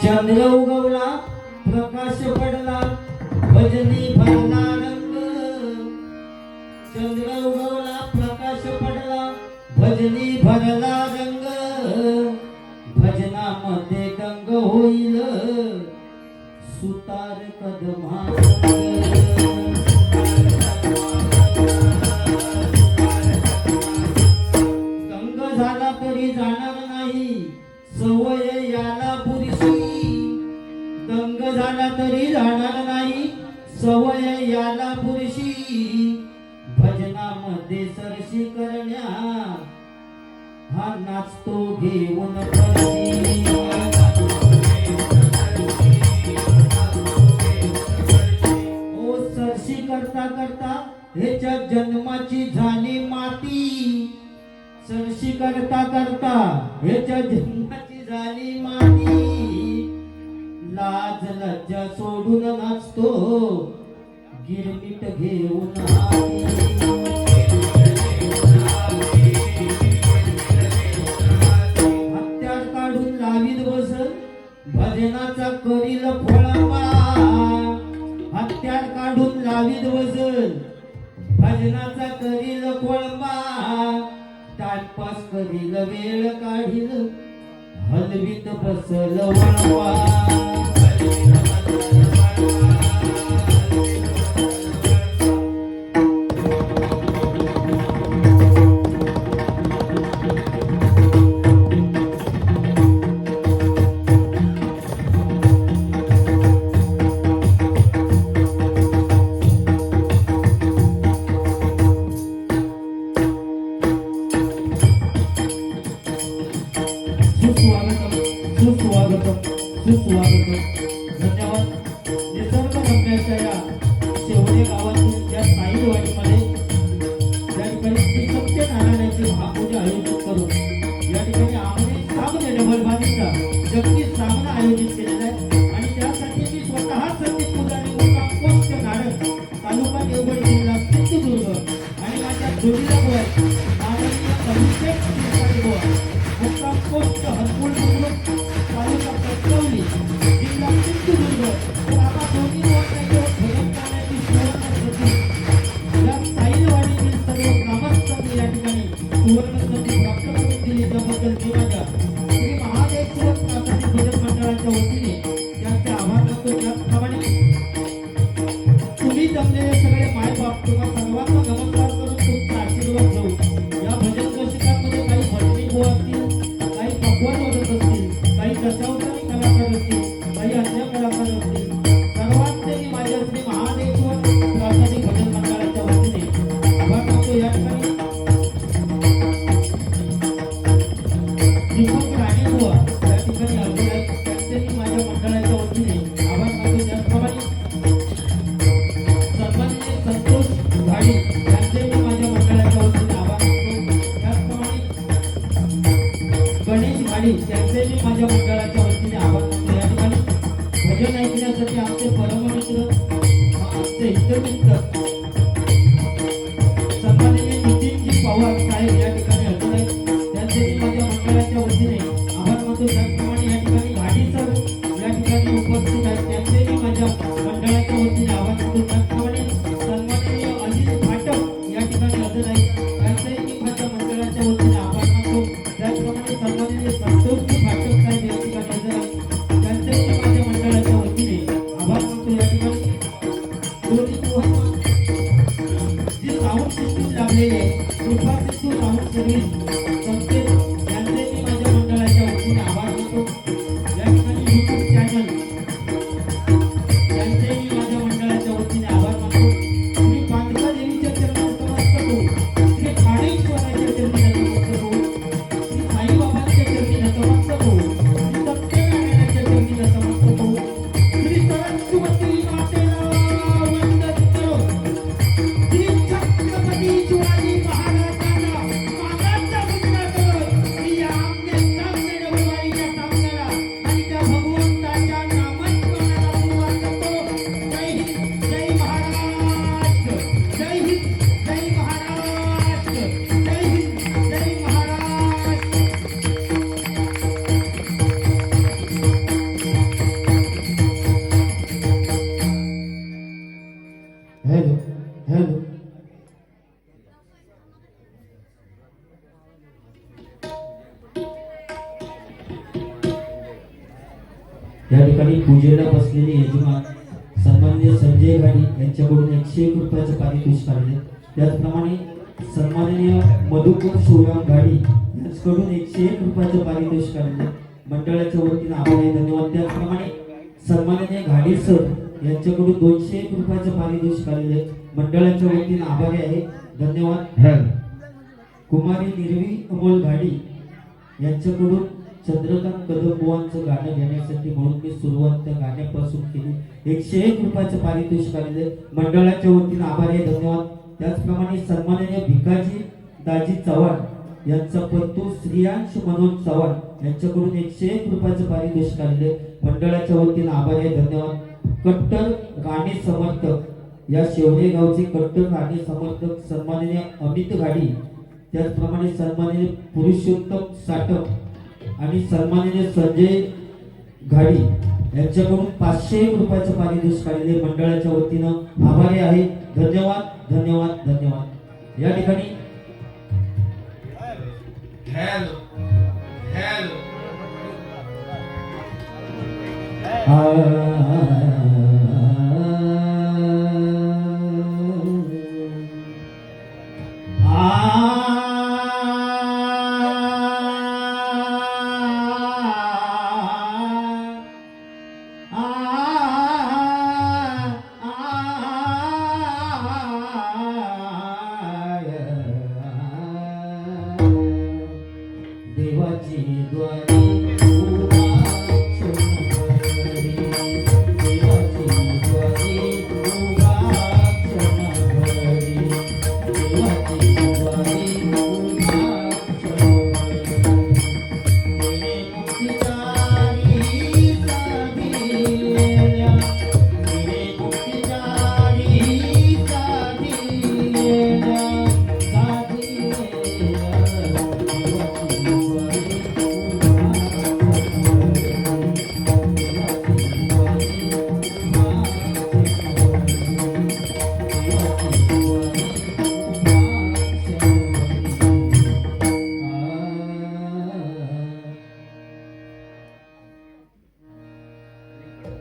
चंद्र उगवला प्रकाश पडला भजनी भरला रंग चंद्र उगवला प्रकाश पडला भजनी भरला रंग भजनामध्ये गंग होईल सुतार कदमा गंग झाला तरी जाणार नाही सवय याला पुरुषी दंग झाला तरी जाणार नाही सवय याला पुरुषी भजनामध्ये सरशी करण्या हा नाचतो घेऊन ओ सरशी करता करता ह्याच्या जन्माची झाली माती सरशी करता करता ह्याच्या जन्माची झाली माती लाज लज्जा सोडून नाचतो गिरमिट घेऊन हत्यार काढून लावीत बसल भजनाचा करील फळावा हत्यार काढून लावीत बसल भजनाचा करील फळावा टाइमपास करील वेळ काढील हलवीत बसल वळवा सुस्वागत धन्यवाद. निसर्ग रम्याच्या या शेवळे गावातील या साई वाडीमध्ये या ठिकाणी श्री सत्यनारायणाची महापूजा आयोजित करून या ठिकाणी आम्ही सामने डबल बांधीचा जगदीश सामना आयोजित केलेला आहे आणि त्यासाठी मी स्वतः सत्य पुजारी मुक्काम पोस्ट नाडक तालुका देवगड जिल्हा सिंधुदुर्ग आणि माझ्या जोडीला बुवा माननीय अभिषेक शिरसाट बुवा मुक्काम पोस्ट हरकुळ बुद्रुक तालुका कटकवली जिल्हा सिंधुदुर्ग बाबा दोन्ही लोकांच्या भजन करण्याची सुवर्ण संधी या साईलवाडीतील सर्व ग्रामस्थांनी या ठिकाणी सुवर्ण संधी प्राप्त करून दिली त्याबद्दल मी माझ्या श्री महादेश्वर प्राथमिक भजन मंडळाच्या वतीने त्यांचे आभार मानतो. त्याचप्रमाणे तुम्ही जमलेले सगळे मायबाप तुम्हा सर्वांना नमस्कार करून तुमचा आशीर्वाद घेऊ. या भजन रसिकांमध्ये काही भजनी बुवा असतील, काही पकवान वाजत असतील, काही दशावतारी कलाकार असतील, काही अन्य कलाकार असतील, सर्वांचे मी माझ्या श्री महादेश्वर प्राथमिक भजन मंडळाच्या वतीने आभार मानतो. या ठिकाणी गाडी त्यांचे मी माझ्या मंडळाच्या वतीने आभार मानतो. या ठिकाणी भजन ऐकण्यासाठी आमचे परममित्र आमचे हितमित्र सन्माननीय नितीनजी पवार साहेब या ठिकाणी हजर आहेत. त्यांचे मी माझ्या मंडळाच्या वतीने आभार मानतो. त्याचप्रमाणे या ठिकाणी गाडी सर या ठिकाणी उपस्थित आहेत. त्यांचे मी माझ्या मंडळाच्या वतीने आभार मानतो. त्याचप्रमाणे सन्माननीय अनिल फाटक या ठिकाणी हजर आहेत. त्यांचे मी माझ्या मंडळाच्या वतीने आभार मानतो. त्याचप्रमाणे सन्माननीय संतोषजी फाटक साहेब या ठिकाणी हजर आहेत. त्यांचे मी माझ्या मंडळाच्या वतीने आभार मानतो. या ठिकाणी जी साऊंड सिस्टीम लाभलेली आहे कृपा सिद्धू साऊंड सर्व्हिस संस्थेत यांचे मी माझ्या मंडळाच्या वतीने आभार मानतो. या ठिकाणी यूट्यूब चॅनल यांचे मी माझ्या मंडळाच्या वतीने आभार मानतो. श्री पांडका देवीच्या चरणी नतमस्तक होऊ, श्री खाडेश्वराच्या चरणी नतमस्तक होऊ, श्री साईबाबांच्या चरणी नतमस्तक होऊ, श्री सत्यनारायणाच्या चरणी नतमस्तक होऊ, श्री सरस्वती मातेला वंदन करो, श्री छत्रपती शिवाजी महाराजांना मानाचा मुजरा करो. श्री आमने सामने रघुबाईच्या सामन्याला आणि त्या भगवंताच्या नामस्मरणाला सुरुवात करतो. जय हिंद, जय महाराष्ट्र, जय हिंद, जय महाराष्ट्र, जय हिंद, जय महाराष्ट्र. हॅलो हॅलो या ठिकाणी पूजेला बसलेले यजमान सन्माननीय संजय गाडी यांच्याकडून 101 रुपयाचं पारितोषिक आलेले. त्याचप्रमाणे सन्माननीय मधुकर शिवराम गाडी यांच्याकडून 101 रुपयाचं पारितोषिक आलेले. मंडळाच्या वतीने आभार धन्यवाद. त्याचप्रमाणे सन्माननीय घाडी सर यांच्याकडून 201 रुपयाचं पारितोषिक आलेले. मंडळाच्या वतीने आभारी आहे धन्यवाद. कुमारी निर्वी अमोल घाडी यांच्याकडून चंद्रकांत कदम बुवांचं गाणं घेण्यासाठी म्हणून मी सुरुवात त्या गाण्यापासून केली. 101 रुपयाचं पारितोषिक आलेले. मंडळाच्या वतीने आभारी आहे धन्यवाद. त्याचप्रमाणे सन्माननीय भिकाजी दाजी चव्हाण यांचा पत्तू श्रियांश मनोज चव्हाण यांच्याकडून 101 रुपयाचं पारितोषिक आलेले. मंडळाच्या वतीने आभारी आहे धन्यवाद. कट्टर गाणे समर्थक या शेवरे गावचे कट्टर गाणे समर्थक सन्माननीय अमित घाडी, त्याचप्रमाणे सन्माननीय पुरुषोत्तम साटक आणि सन्माननीय संजय घाडी यांच्याकडून 501 रुपयाचं पारितोषिक आलेले. मंडळाच्या वतीनं आभारी आहे धन्यवाद धन्यवाद धन्यवाद. या ठिकाणी हॅलो हॅलो देवाची द्वारी उभा क्षणभरी, देवाची द्वारी उभा क्षणभरी, देवाची द्वारी उभा क्षणभरी. तेने मुक्तिदारी साधिलेल्या, तेने मुक्तिदारी साधिलेल्या,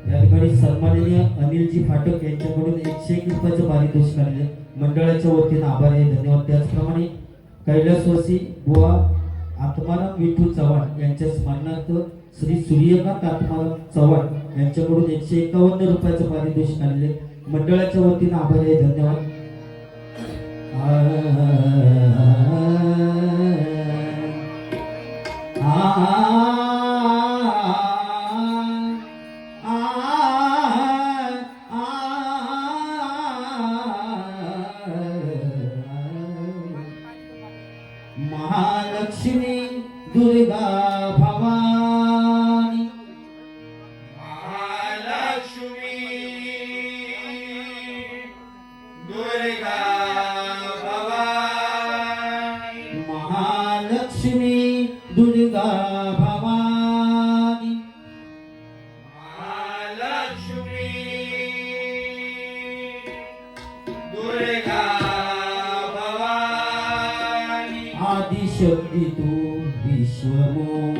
या ठिकाणी सन्माननीय अनिलजी फाटक यांच्याकडून 101 रुपयाचं पारितोषिक आलेले. मंडळाच्या वतीने आभार आहे धन्यवाद. त्याचप्रमाणे कैलासवासी बुवा आत्माराम विठू चव्हाण यांच्या स्मरणार्थ श्री सूर्यकांत आत्माराम चव्हाण यांच्याकडून 151 रुपयाचं पारितोषिक आलेले. मंडळाच्या वतीने आभार आहे धन्यवाद. महालक्ष्मी दुर्गा भवानी दुर्गा भवानी महालक्ष्मी दुर्गा भवानी आदिशक्ती तू विश्वमोहिनी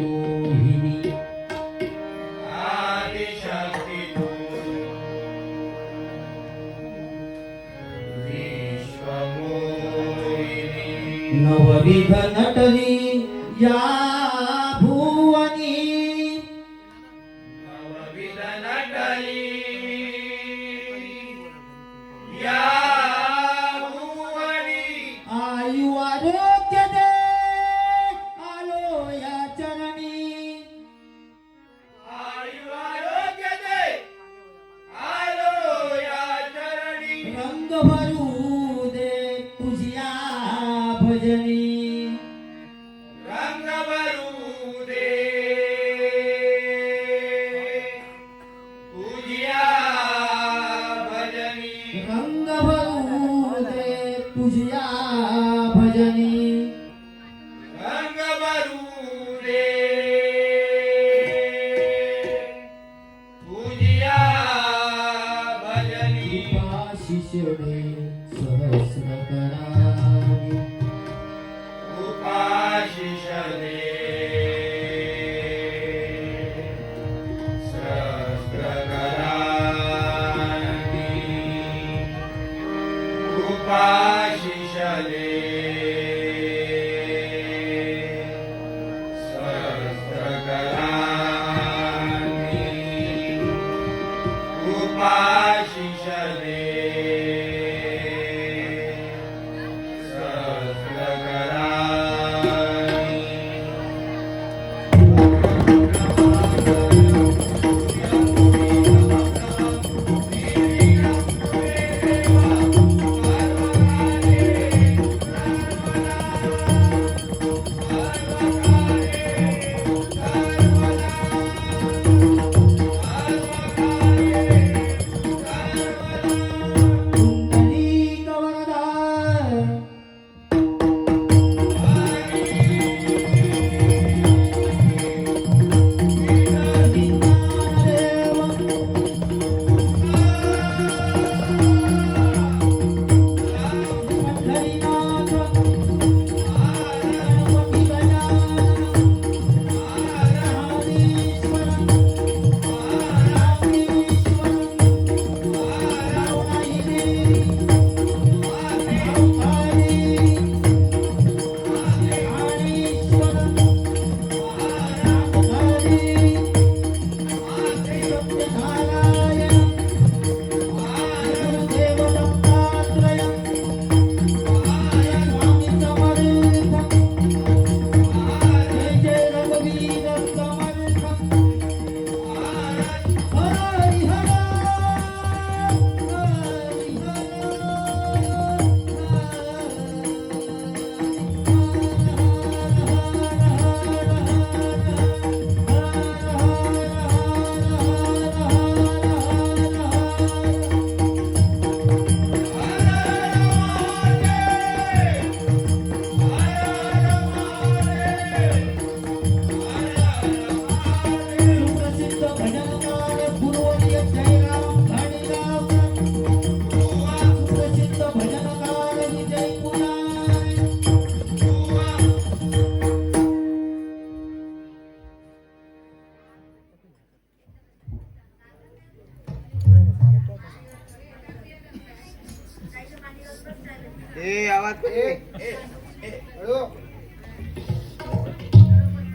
आदिशक्ती तू विश्वमोहिनी नवविध नटली या भुवनी नवविध नटली या भुवनी आयु आरोग्य दे आलो या चरणी आयु आरोग्य दे आलो या चरणी रंग भरू दे तुझ्या भजनी रंग भरू दे तुझ्या भजनी रंग भरू दे तुझ्या भजनी रंग भरू दे तुझ्या भजनी शिष्यडे सहस्र करानी उपाशिष दे सहस्रकरानी उपाशिष दे सहस्रकरानी उपाशिष दे कुंडली कवरदा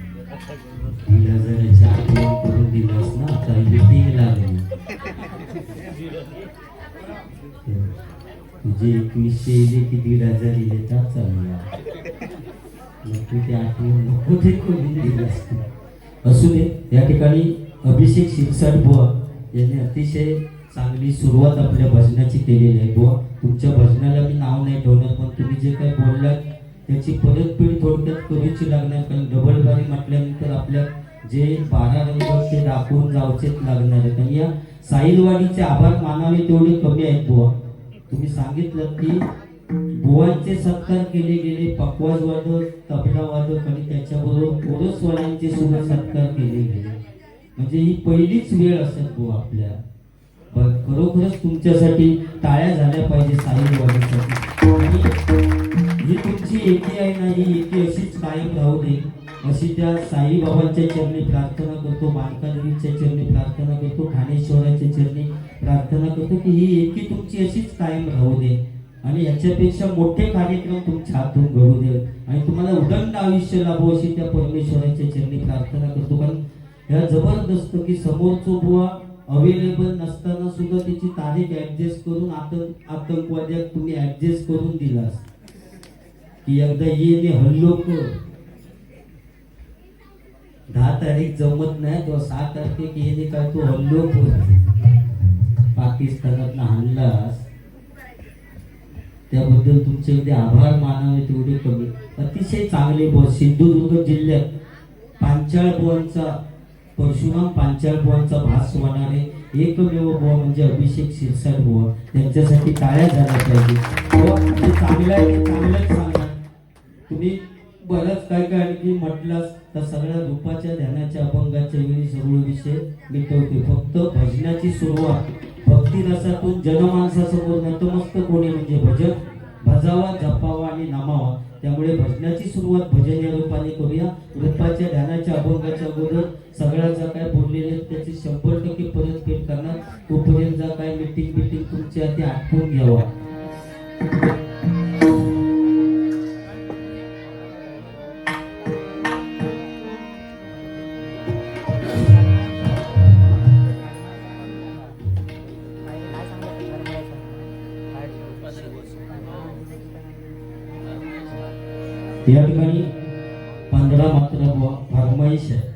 तिला जरा चहा करून दिलास ना आता इथे लागेल तुझे 2100 इले की 1500 इले तर चालला मग तू ते आठवण नको ते करून दिलास असू दे. या ठिकाणी अभिषेक शिरसाट बुवा यांनी अतिशय चांगली सुरुवात आपल्या भजनाची केलेली आहे. बुवा तुमच्या भजनाला मी नाव नाही ठेवणार पण तुम्ही जे काही बोललात त्याची परतफेड थोडक्यात करूची लागणार कारण डबल बारी म्हटल्यानंतर आपल्या जे 12 रंग ते दाखवून जावचेच लागणार आहेत आणि या साहिलवाडीचे आभार मानावे तेवढे कमी आहेत बुवा. तुम्ही सांगितलं की बुवांचे सत्कार केले गेले, पकवाज वादक, तबला वादक आणि त्याच्याबरोबर ओरसवाल्यांचे सुद्धा सत्कार केले गेले. म्हणजे ही पहिलीच वेळ असेल बुवा आपल्या. खरोखरच तुमच्यासाठी टाळ्या झाल्या पाहिजे साई बाबांसाठी. आणि ही तुमची एकी आहे ना, ही एकी अशीच कायम राहू दे अशी त्या साई बाबांच्या चरणी प्रार्थना करतो, मानकादेवीच्या चरणी प्रार्थना करतो, ठाणेश्वराच्या चरणी प्रार्थना करतो की ही एकी तुमची अशीच कायम राहू दे आणि याच्यापेक्षा मोठे कार्यक्रम तुमच्या हातून घडू दे आणि तुम्हाला उदंड आयुष्य लाभो अशी त्या परमेश्वराच्या चरणी प्रार्थना करतो. कारण ह्या जबरदस्त की समोरचो बुवा अवेलेबल नसताना सुद्धा त्याची तारीख ऍडजस्ट करून आतंकवाद्यात तुम्ही ऍडजस्ट करून दिलास की एकदा ये हल्लो कर. 10 तारीख जमत नाही तो 6 तारखेक येणे काय तो हल्लो पाकिस्तानात हाणलास. त्याबद्दल तुमचे एवढे आभार मानावे तेवढे कमी. अतिशय चांगले बस सिंधुदुर्ग जिल्ह्यात पांचाळ बुवांचा परशुराम पांचाळ बुवांचा भास होणारे एकमेव बुवा म्हणजे अभिषेक शिरसाट बुवा. त्यांच्यासाठी टाळ्या झाल्या पाहिजे. ते चांगलं आहे, ते चांगलंच सांगा. तुम्ही बरंच काय काय आणखी म्हटलास तर सगळ्या रूपाच्या ध्यानाच्या अभंगाच्या वेळी सर्व विषय मिटवते. फक्त भजनाची सुरुवात भक्ती रसातून जनमानसासमोर नतमस्तक होणे म्हणजे भजन भजावा, जपावा आणि नामावा. त्यामुळे भजनाची सुरुवात भजन या रूपाने करूया. रूपाच्या ध्यानाच्या अभंगाच्या अगोदर सगळ्या ज्या काय बोललेले त्याची 100% परतफेड करणार. तोपर्यंत ज्या काय मीटिंग तुमची आहे ती आठवून घ्यावा. या ठिकाणी 15 मात्र फरमाईश आहे.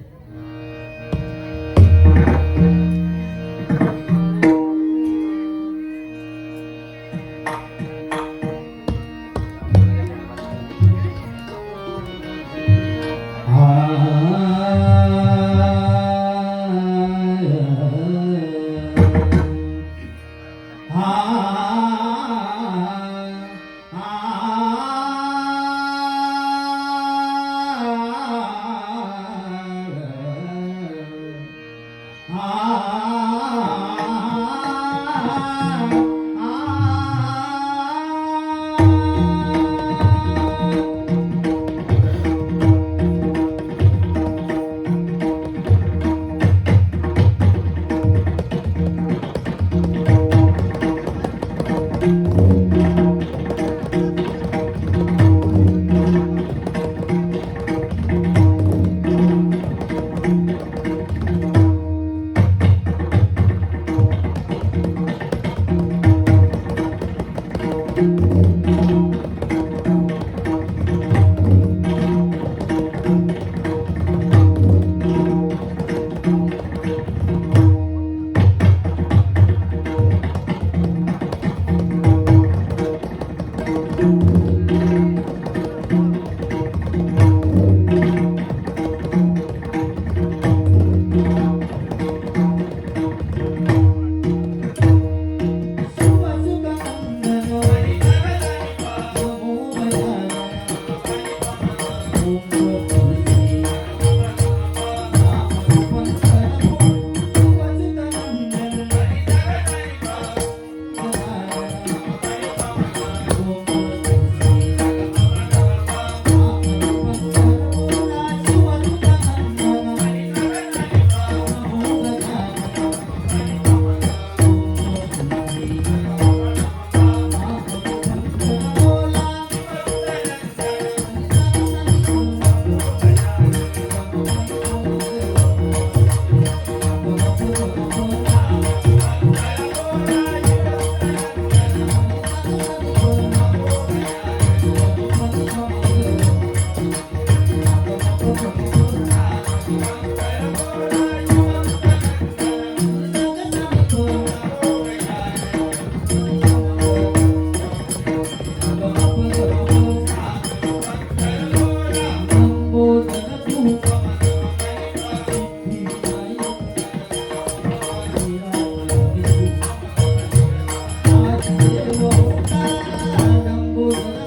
Oh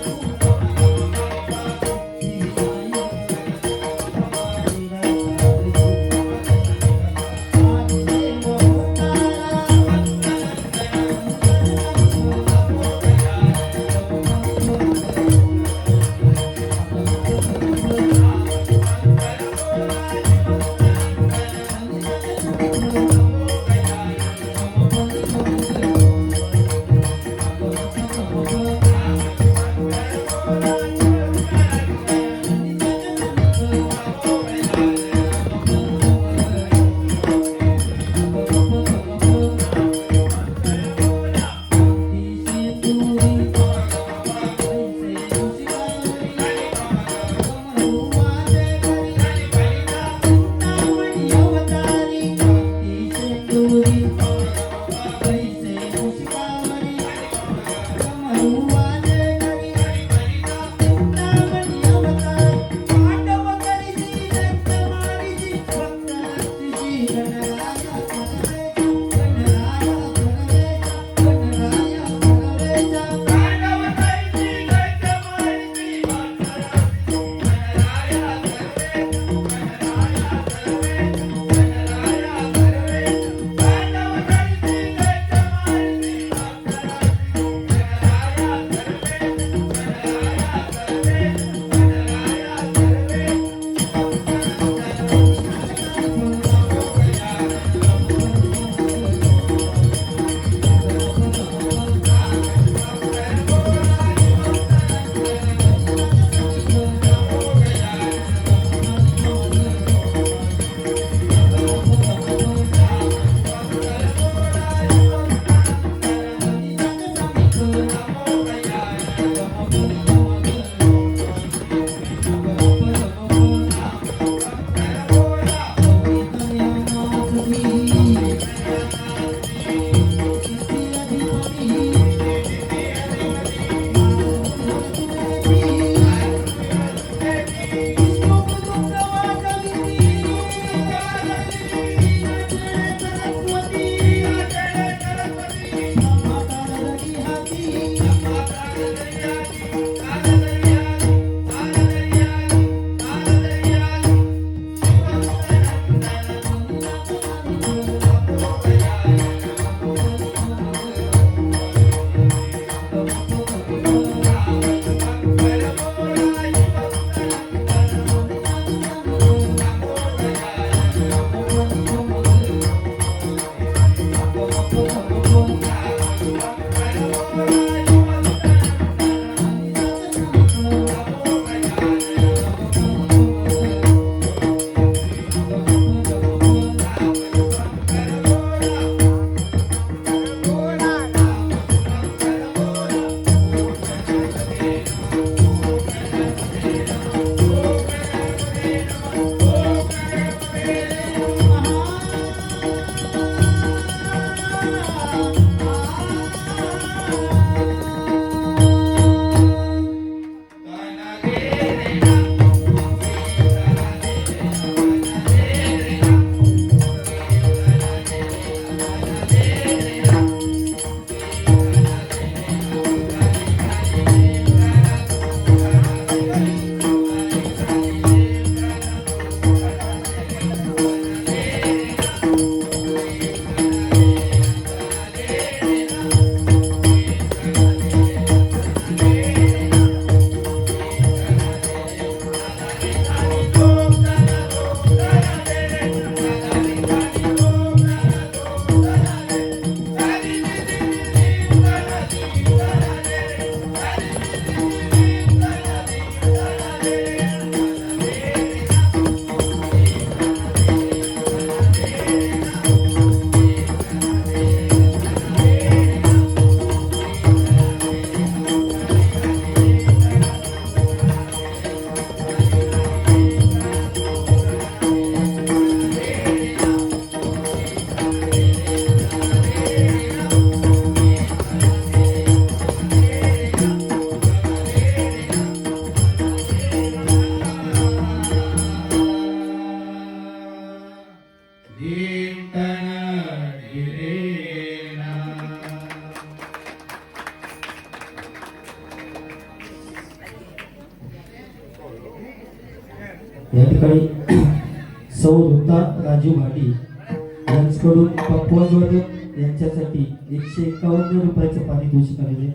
सौ ऋता राजू भाडी यांच्याकडून पक्वाजवादक यांच्यासाठी 151 रुपयाचं पारितोषिक आलेले.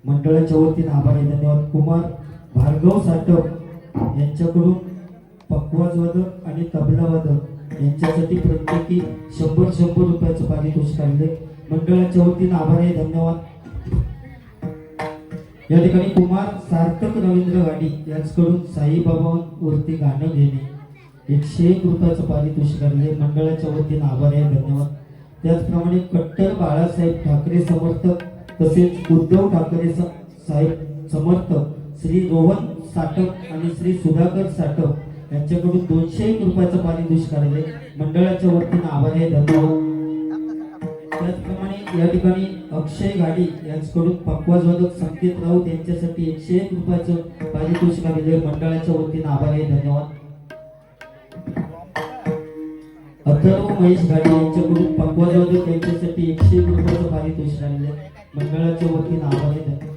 मंडळाच्या वतीने आभार आहे, धन्यवाद. कुमार भार्गव साटप यांच्याकडून पक्वाजवादक आणि तबलावादक यांच्यासाठी प्रत्येकी 100 रुपयाचं पारितोषिक आलेले. मंडळाच्या वतीने आभार आहे, धन्यवाद. या ठिकाणी कुमार सार्थक रवींद्र गाडी यांच्याकडून साईबाबांवरती गाणं घेणे 101 रुपयाचं पारितोषिक आलेले. मंडळाच्या वतीने आभार आहे, धन्यवाद. त्याचप्रमाणे कट्टर बाळासाहेब ठाकरे समर्थक तसेच उद्धव ठाकरे साहेब समर्थक श्री रोहन साटप आणि श्री सुधाकर साटप यांच्याकडून 201 रुपयाचं पारितोषिक आलेले. मंडळाच्या वतीने आभार आहे, धन्यवाद. त्याचप्रमाणे या ठिकाणी अक्षय गाडी यांच्याकडून पक्वाजवादक संकेत राऊत यांच्यासाठी 101 रुपयाचं पारितोषिक आलेले. मंडळाच्या वतीने आभार आहे, धन्यवाद. अथर्व महेश गाडी यांच्याकडून पक्वाजवादक यांच्यासाठी 101 रुपयाचं पारितोषिक आलेले. मंडळाच्या वतीने आभार आहे, धन्यवाद.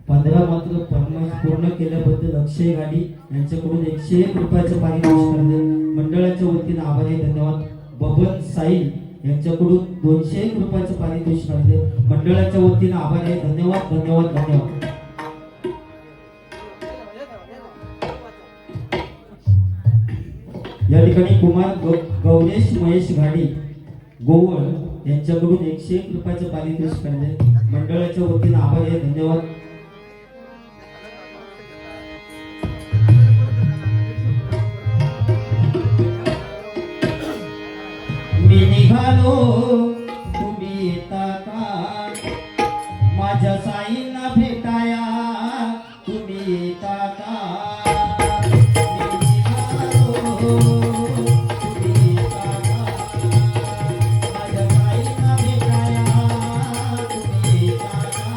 15 मात्र फरमाईश पूर्ण केल्याबद्दल अक्षय गाडी यांच्याकडून 101 रुपयाचं पारितोषिक आलेले. मंडळाच्या वतीने आभार आहे, धन्यवाद. बबन साईल यांच्याकडून 201 रुपयाचं पारितोषिक आलेले. मंडळाच्या वतीने आभार आहे, धन्यवाद धन्यवाद धन्यवाद. या ठिकाणी कुमार गौरेश महेश घाडी गोवळ यांच्याकडून 101 रुपयाचं पारितोषिक आलेले. मंडळाच्या वतीने आभार आहे, धन्यवाद. मी निघालो तुम्ही येता का, माझ्या साईंना भेटाया तुम्ही येता का. मी निघालो तुम्ही येता का, माझ्या साईंना भेटाया तुम्ही येता का.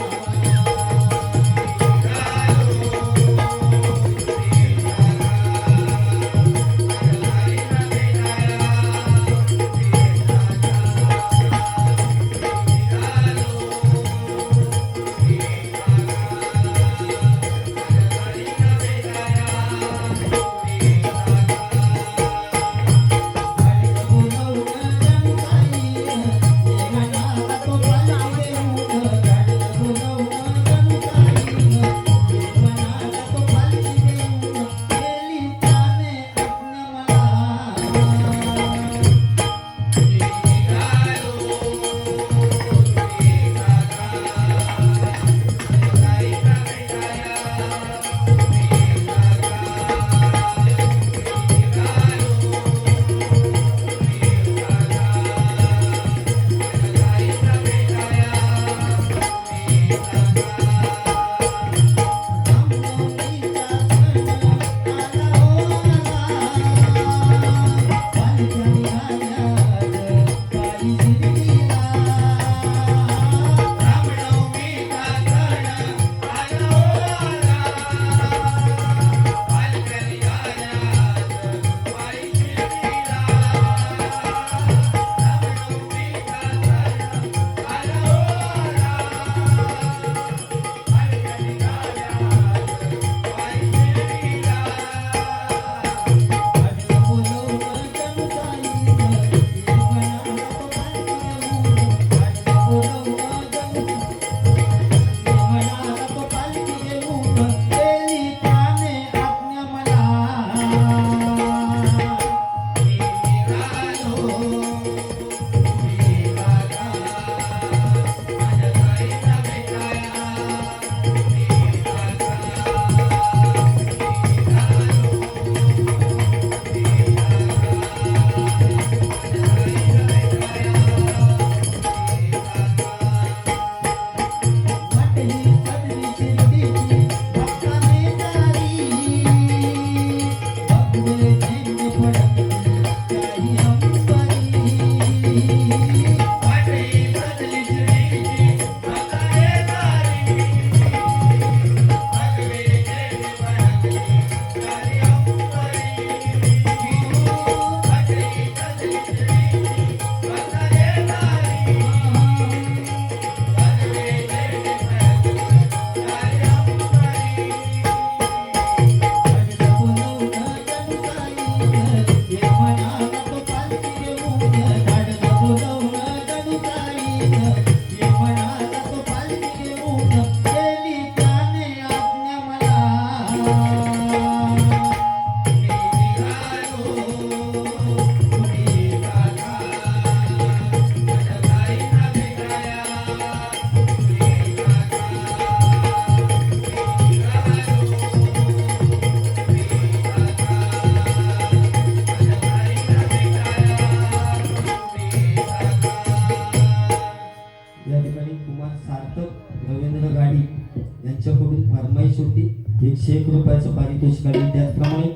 त्याचप्रमाणे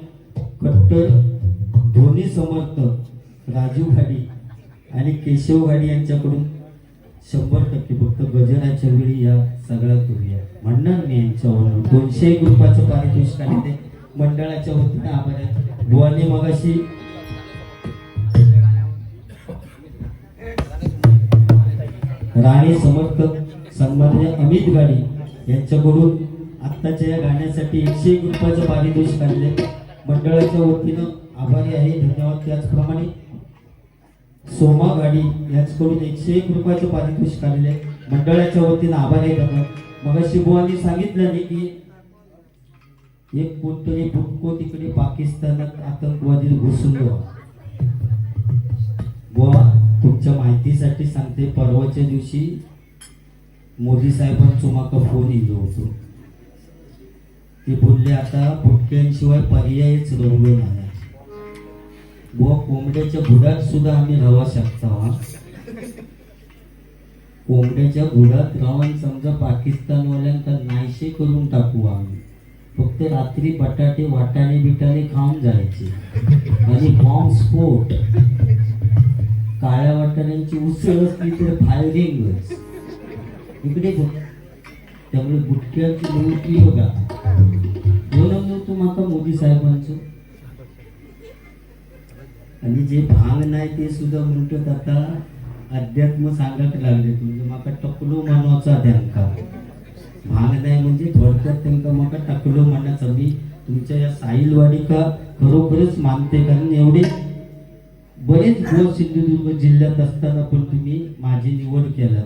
कट्टर धोनी समर्थक राजू घाडी आणि केशव घाडी यांच्याकडून 100% फक्त गजराच्या वेळी या सगळ्या करूया म्हणणार मी यांच्यावर 200 रुपयाचं पारितोषिक आणि ते मंडळाच्या वतीने आभार आहे. बुवाने मगाशी राणी समर्थक सन्माननीय अमित गाडी यांच्याकडून आत्ताच्या या गाण्यासाठी 101 रुपयाचं पारितोषिक आणले मंडळाच्या वतीनं आभारी आहे, धन्यवाद. त्याचप्रमाणे सोमा गाडी यांच्याकडून 101 रुपयाचं पारितोषिक आलेले मंडळाच्या वतीनं आभारी आहे, धन्यवाद. मगाशी बुवांनी सांगितलं नाही की एक कोणतरी बुटको तिकडे पाकिस्तानात आतंकवादी घुसून बुवा तुमच्या माहितीसाठी सांगते, परवाच्या दिवशी मोदी साहेबांचा माका फोन येलो होतो. ते बोलले आता बुटक्यांशिवाय पर्यायच राहिलो नाही बुवा. कोंबड्याच्या बुडात सुद्धा आम्ही राहू शकतो. कोंबड्याच्या बुडात राहून समजा पाकिस्तानवाल्यांका नाहीशे करून टाकू आम्ही. फक्त रात्री बटाटे वाटाणे बिटाणे खाऊन जायचे आणि बॉम्ब स्फोट, काळ्या वाटाण्यांची उसळ असली तर फायरिंगच इकडे बघ. त्यामुळे बुटक्याची नोकरी बघा. बोलवलं तू माका मोदी साहेबांचं आणि जे भांग नाही ते सुद्धा म्हणतात आता अध्यात्म सांगत लागले. म्हणजे माका टकलो मानवाचा त्यांका भांग नाही म्हणजे थोडक्यात त्यांका माका टकलो मानाचा. मी तुमच्या या साहिलवाडी का खरोखरच मानते, कारण एवढे बरेच दिवस सिंधुदुर्ग जिल्ह्यात असताना पण तुम्ही माझी निवड केला.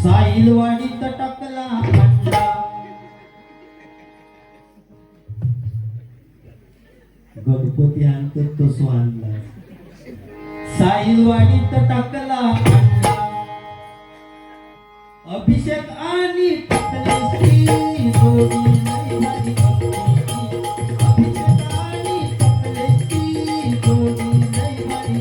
साहिलवाडीत टाकला अंडा, गणपती आणतो तसो आणला. साहिलवाडीत टाकला अंडा, अभिषेक आणि टाकले जोडी नाही माझी. अभिषेक आणि टाकले जोडी नाही माझी.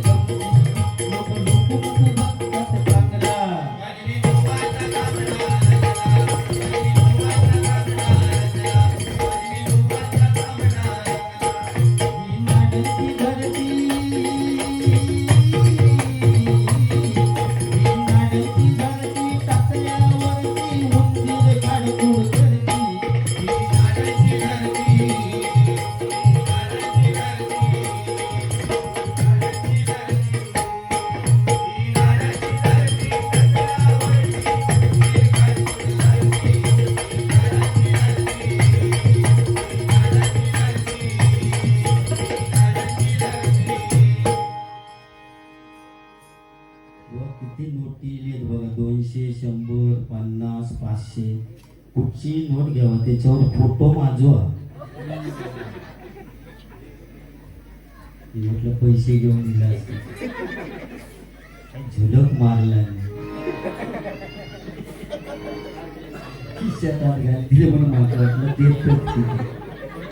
किती नोटी लिहिलेत बघा, 200, 100, 50, 500. कुठची नोट घ्यावा त्याच्यावर फोटो माजवा. म्हटलं पैसे घेऊन दिला असते, झुलक मारला नाही. खिशात हात घातले म्हणून मला वाटलं देत.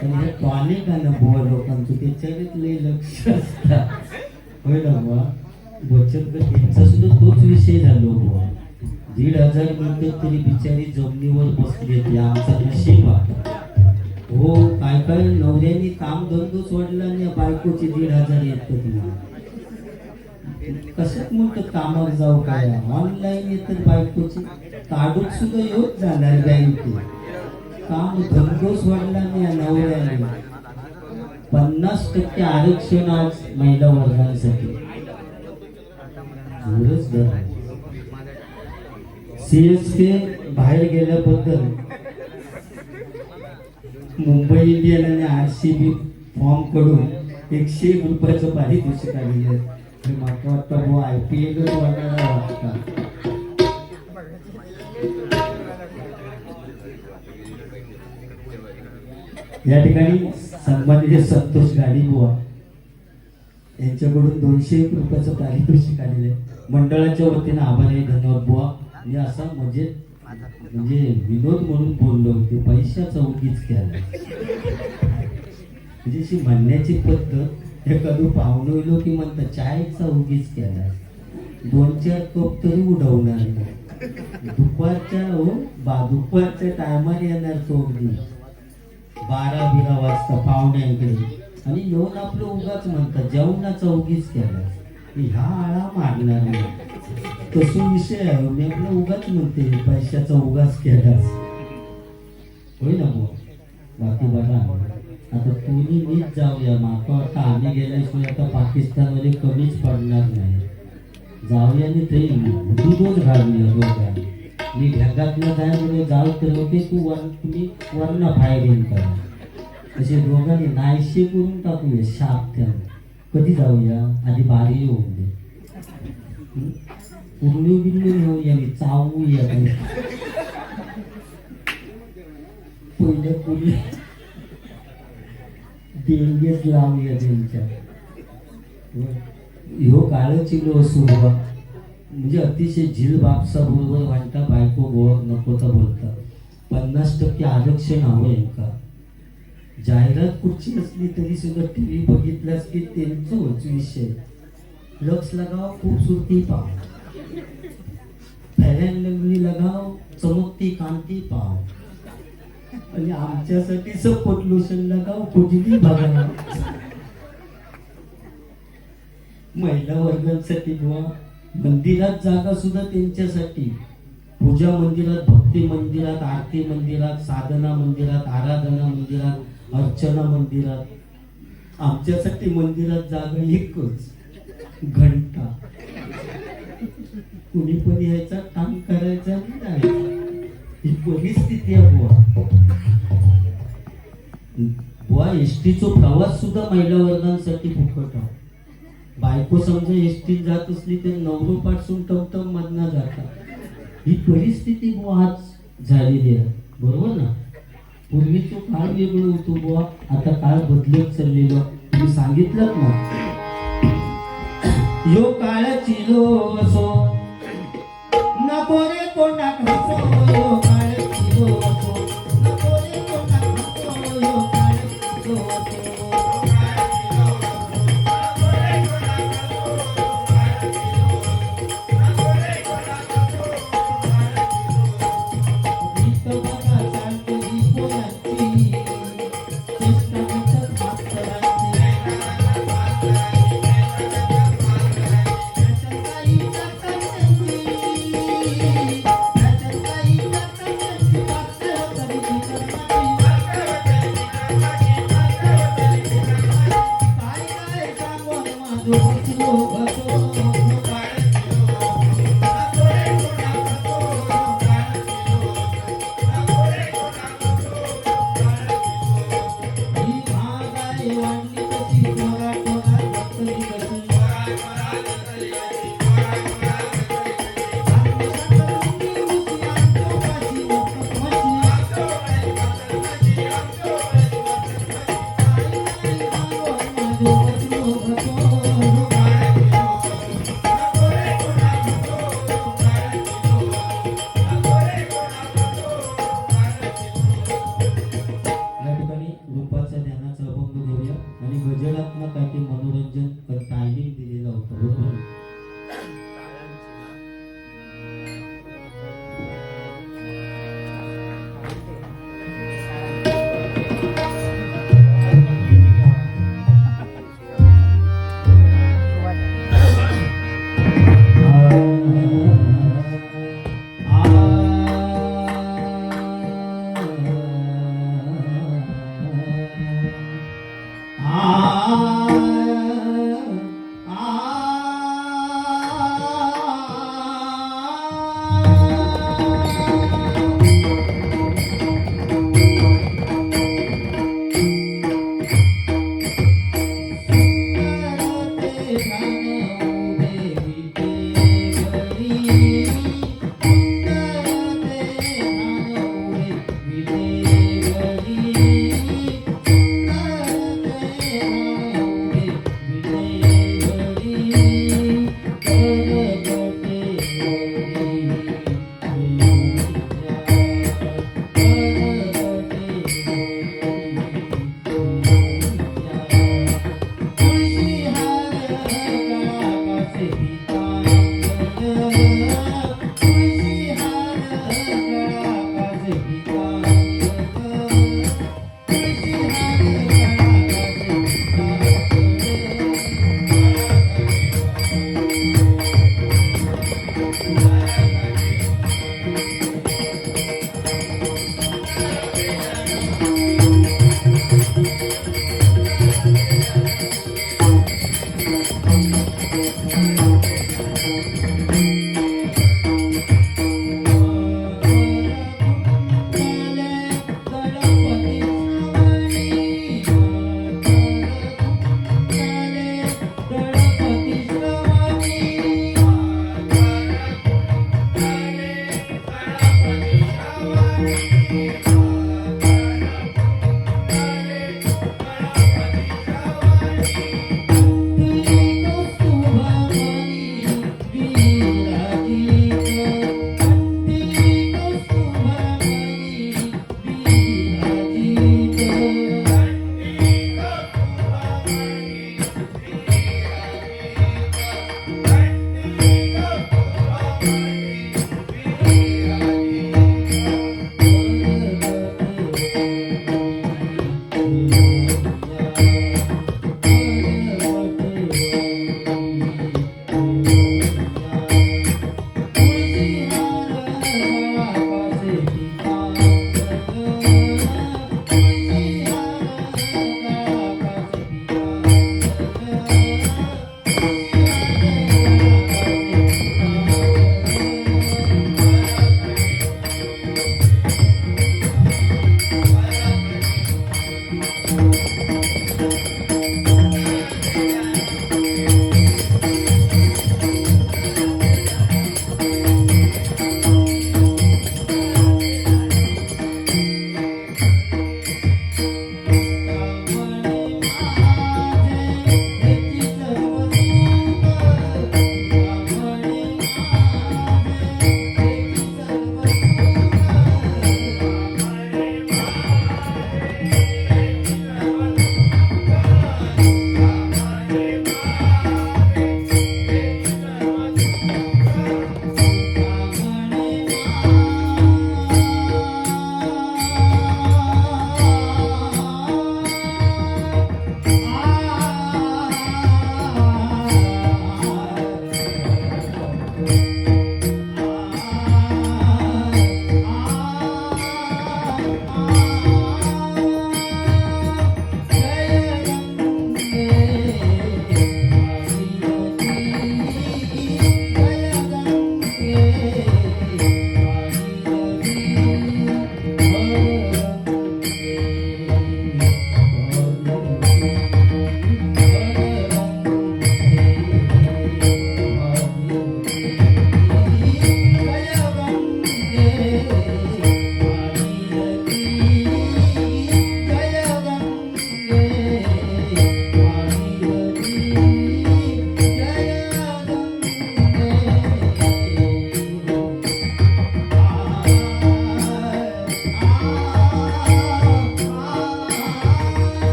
पण हे टॉनिक आहे ना बुवा लोकांचं, त्याच्यावर लय लक्ष असतात. होय ना बुवा, बचत गट यांचा सुद्धा तोच विषय झालो बुवा. 1,500 मिळतात तरी बिचारी जमिनीवर बसली. आमचा नशीब हो. काय काय नवऱ्याने काम धंदो सोडला आणि बायकोचे 1,500 येतात तुम्हाला. कशात म्हणतात कामावर जाऊ काय, ऑनलाईन येतात बायकोचे काढून सुद्धा येऊच जाणार बँकेत. काम धंदो सोडला आणि या नवऱ्याने 50% आरक्षण आज महिला वर्गांसाठी. CSK बाहेर गेल्याबद्दल मुंबई इंडियन आणि RCB फॉर्म कडून 101 रुपयाचं पारितोषिक आलेलं आहे. मला वाटतं IPL वाटायला वाटतं. या ठिकाणी सन्माननीय संतोष गाडी बुवा यांच्याकडून 201 रुपयाचं पारितोषिक आलेलं आहे. मंडळाच्या वतीने आभार आहे, धन्यवाद बुवा. मी असा म्हणजे विनोद म्हणून बोललो होते, पैशाचा उगीच केला. म्हणजे म्हणण्याची पद्धत एखादं पाहुणं येलो की म्हणतात चायचा उगीच केला. 2-4 कप तरी उडवणार नाही. दुपारच्या टायमाला येणार तो अगदी 12 वाजता पाहुण्यांकडे आणि येऊन आपलं उगाच म्हणतात जेवणाचा उगीच केला ह्या आळा मागणार नाही तसो विषय आहे मी आपलं उगाच म्हणते पैशाचा उगाच केलास होय ना भाऊ बाकी बघा आता तुम्ही नीट जाऊया माका वाटतं आम्ही गेल्याशिवाय आता पाकिस्तानमध्ये कमीच पडणार नाही जाऊया आणि ते दूधच घालूया दोघा मी ढगातलं काय म्हणजे जाऊ तर होते तुम्ही वर्ण फायरिंग करा तसे दोघांनी नाहीशे करून टाकूया शाप त्याला कधी जाऊया आधी बारी येऊन दे उरली बिरली घेऊया मी चावूया पहिल्या पुढे देणगेच लावूया त्यांच्या ह्यो काळच चिलो सुरुवात म्हणजे अतिशय झील बापसा बरोबर वाटता बायको गोवक नको तर बोलता 50% आरक्षण हवं का जाहिरात कुठची असली तरी सुद्धा टीव्ही बघितलास की त्यांचोच विषय लक्ष लगाव खूबसूरती पाव फेर अँड लवली लगाव चमकती कांती पाव आणि आमच्यासाठी सपोर्ट लोशन लगाव कुठली बघा महिला वर्गांसाठी बुवा मंदिरात जागा सुद्धा त्यांच्यासाठी पूजा मंदिरात भक्ती मंदिरात आरती मंदिरात साधना मंदिरात आराधना मंदिरात अर्चना मंदिरात आमच्यासाठी मंदिरात जागा एकच घंटा कुणी पण यायचा काम करायचा नाही ही परिस्थिती आहे बुवा एसटीचा प्रवास सुद्धा महिला वर्गांसाठी फुकट आहे बायको समजा एसटीत जात असली तर नवरो पासून टमटम मधना जातात ही परिस्थिती बुवा आज झालेली आहे बरोबर ना पूर्वीचं काळ वेगळं होतो बुवा आता काळ बदलत चाललेलो तुम्ही सांगितलं ना यो काळ चिलो असो नको रे कोणाक हसो यो काळ चिलो असो नको रे कोणाक हसो यो काळ चिलो असो तुळशी